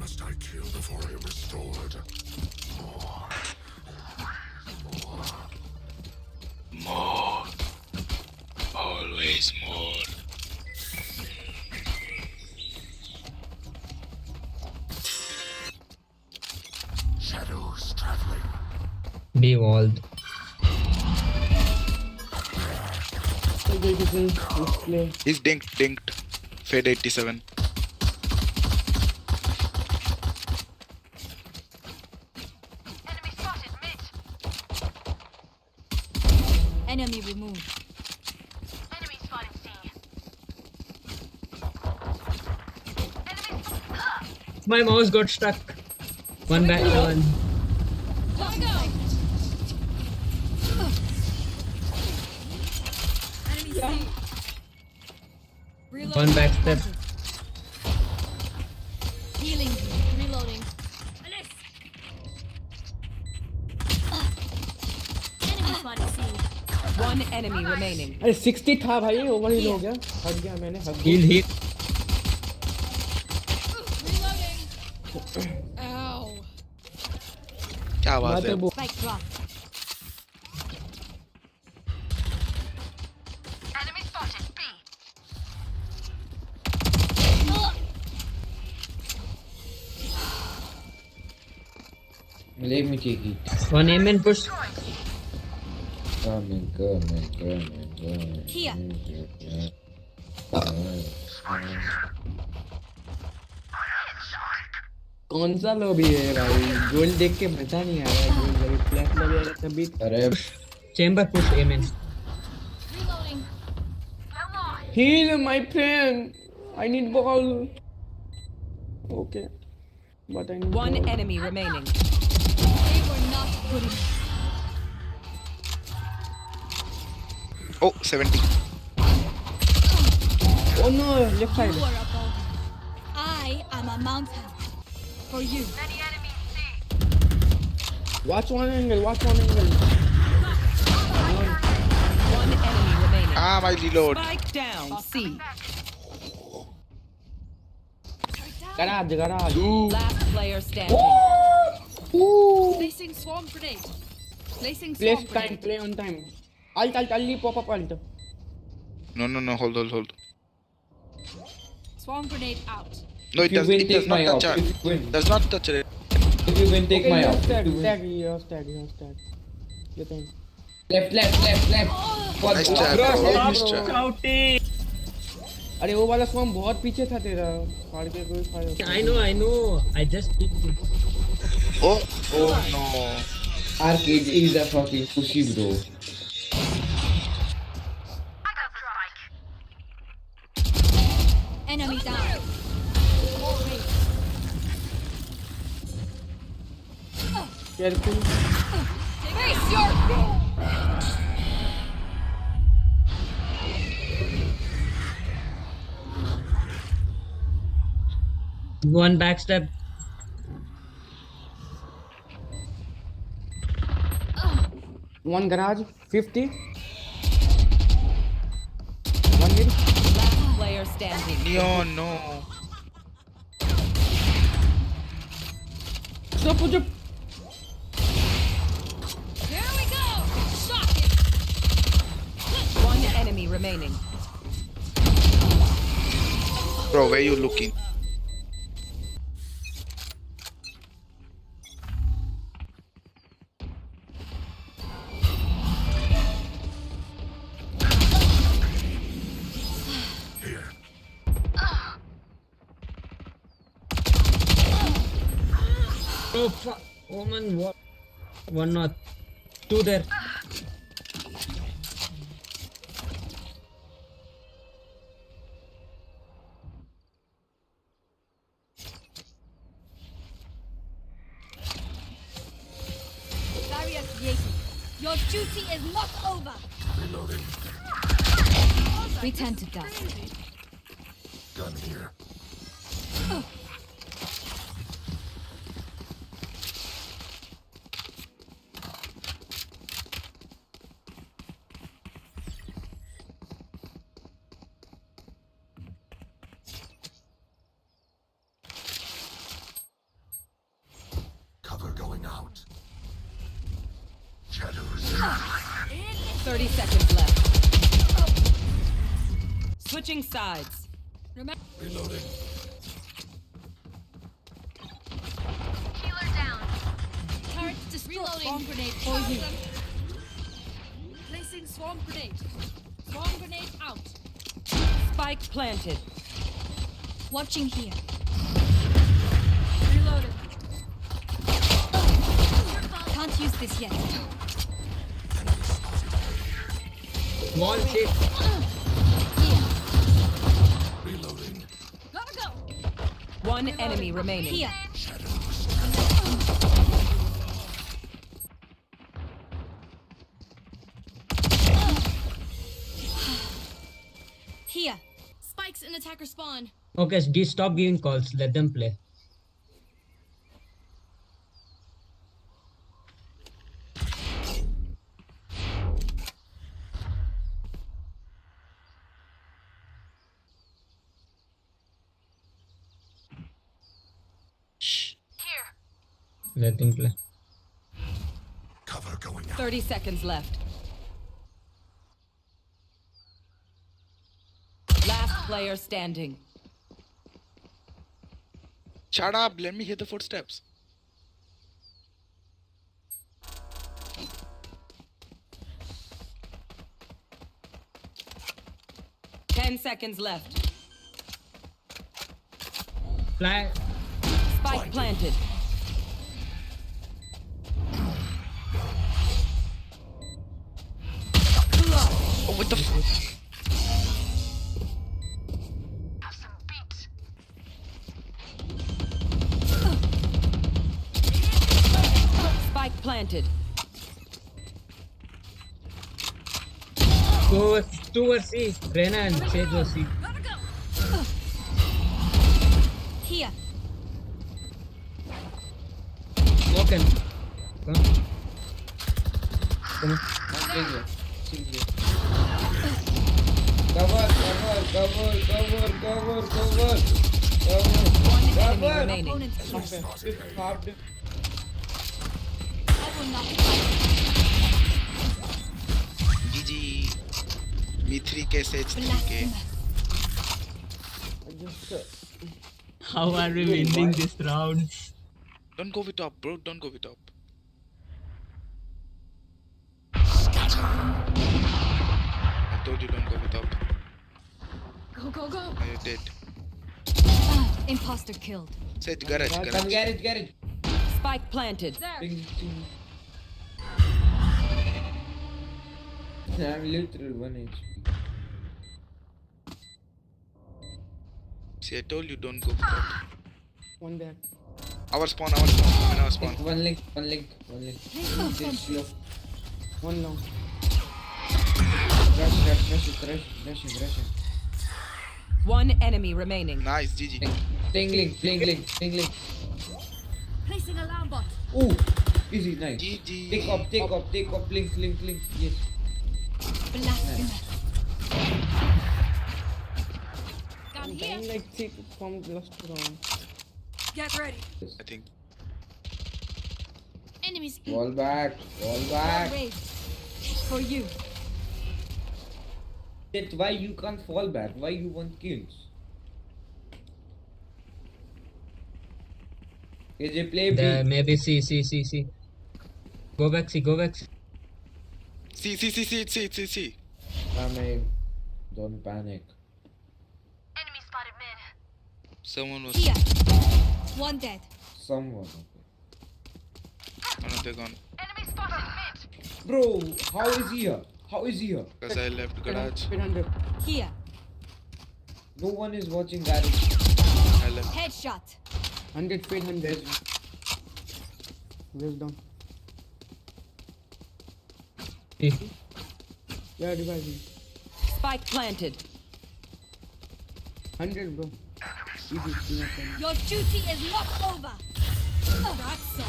must I kill before I am restored? More. More. Always more. Shadows traveling. Be walled. He's dinked. Fade 87. Enemy spotted mid. Enemy removed. Enemy spotted C. Enemy My mouse got stuck. One back, one. Enemy C. One back step. Healing. Reloading. Enemy spotted C. One enemy remaining. अरे 60 था भाई over हिल हो गया हट गया मैंने हट Heal, heal. Ow. क्या आवाज है? Spike drop. Enemy spotted B. Let me take it. One aim and push. Coming. Here. कौन सा लॉबी है भाई गोल देख के मजा नहीं आ रहा है गोल जब फ्लैश लगेगा तभी अरे Chamber push, aim in. Reloading. heal my friend I need ball okay but I need One ball. enemy remaining. They were not good enough. Oh, 70. oh no left side You are a boulder. I am a mountain. For you. Many enemies C. watch one angle One enemy remaining. Ah, my reload. Spike down. C. garage Last player standing. Placing swarm grenade. Placing play swarm time grenade. play on time alt pop up alt No, hold. Swarm grenade out. No, it If you does, win, it does take my not op. touch If it. you win, Does not touch it. if you win, take my op. If tag you win. tag yours tag ये time Left. For Nice bro, tag, bro, bro. bro. Nice tag. अरे वो वाला स्वम बहुत पीछे था तेरा फाड़ के कोई फाड़ I know. I just did this. Oh no. Arcade is a fucking pussy, bro. Enemy down. careful Face your One backstep. one garage 50 one mid Last player standing. Neon, no. stop put up Here we go. Shocking. One enemy remaining. Bro, where you looking? Oh fuck. Oh man, what? One not. Two there. Barrier created. Your duty is not over. Reloading. Return to dust. Gun here. 30 seconds left. Switching sides. Remember. Reloading. Healer down. Turret destroyed. Reloading. Swarm grenade for you. Placing swarm grenade. Swarm grenade out. Spike planted. Watching here. Reloading. Can't use this yet. Small shit. Here. Reloading. Gotta go. One enemy remaining. Here. Here. Spikes in attacker spawn. Okay, D, stop giving calls. Let them play. Shh. Let them play. Cover going out. 30 seconds left. Last player standing. Shut up. Let me hear the footsteps. Ten seconds left. Fly. Spike planted. Oh, what the f- Spike planted. Two were C. Reyna and Sage were C. Gotta go. Here. Walk in. Come. Come. Cover, cover, cover, cover, cover, cover, One enemy cover. remaining. Opponents. Half the I will not fight. GG. Me 3K, Sage 3K. How are we winning this round? Don't go with top, bro. Don't go with top. I told you don't go with top. Go, go, go. Now you're dead. Imposter killed. Sage, garage, Come, garage. garage, garage. Spike planted. Bring I'm literal 1 HP. See, I told you don't go with top. One back. Our spawn, our spawn. I'm in our spawn. One link, one link, one link. This slow. One long. Rush, rush, rush it, rush, rush it, rush it. One enemy remaining. Nice, GG. Ping link, ping link, ping link. Placing alarm bot. Ooh, easy, nice. GG. Take off, take off, take off, link, link, link. Yes. Blasphemous. Down I'm here. like thick from the last round. Get ready. I think. Enemies. Fall back, fall back. Raid. For you. That's why you can't fall back. Why you want kills? KJ play There, B. maybe C. Go back C. Go back C. See. Coming. Don't panic. Someone was. Here. One dead. Someone. Oh no, they're gone. Bro, how is he here? How is he here? Because I left garage. 800. Here. No one is watching garage. I left. Headshot. 100 feet, 100. Where's down? C. Yeah, reviving. Spike planted. 100, bro. Easy, enough time. Your duty is not over. That's so.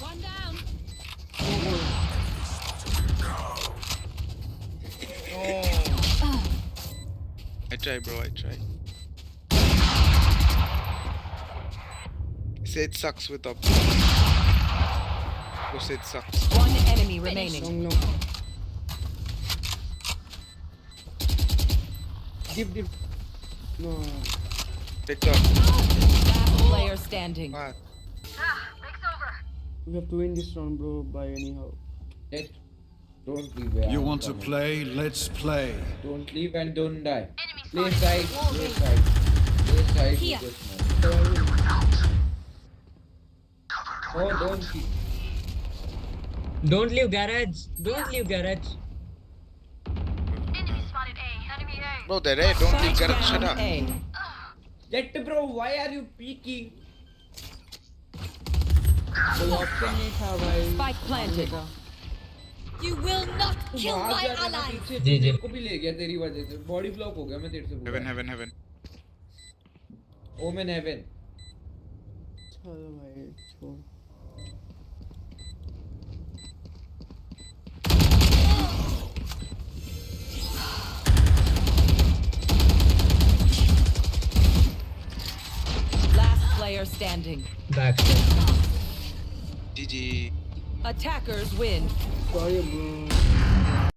One down. Oh. I try, bro. I try. Say it sucks with up. Bro, it sucks. One enemy remaining. Long, long. Give. No. Picked up. Last player standing. What? We have to win this round, bro, by anyhow. Don't leave where You I'm want to coming. play? Let's play. Don't leave and don't die. Play side, play side. Play side Here. with this man. Oh, don't see. Don't leave garage. Don't leave garage. Bro, they're right. Don't leave garage. Shut Down up. A. Jet bro, why are you peeking? कोई option नहीं था भाई. Spike planted. You will not kill भाग my जा रहा था ally. पीछे, जी, जी. मेरे को भी ले गया तेरी वजह से. Body block हो गया मैं तेरे से बोल Heaven, रहा heaven, heaven. हूँ. Omen heaven. चलो भाई, छोड़. Last player standing. Backside. GG. Attackers win. Sorry, bro.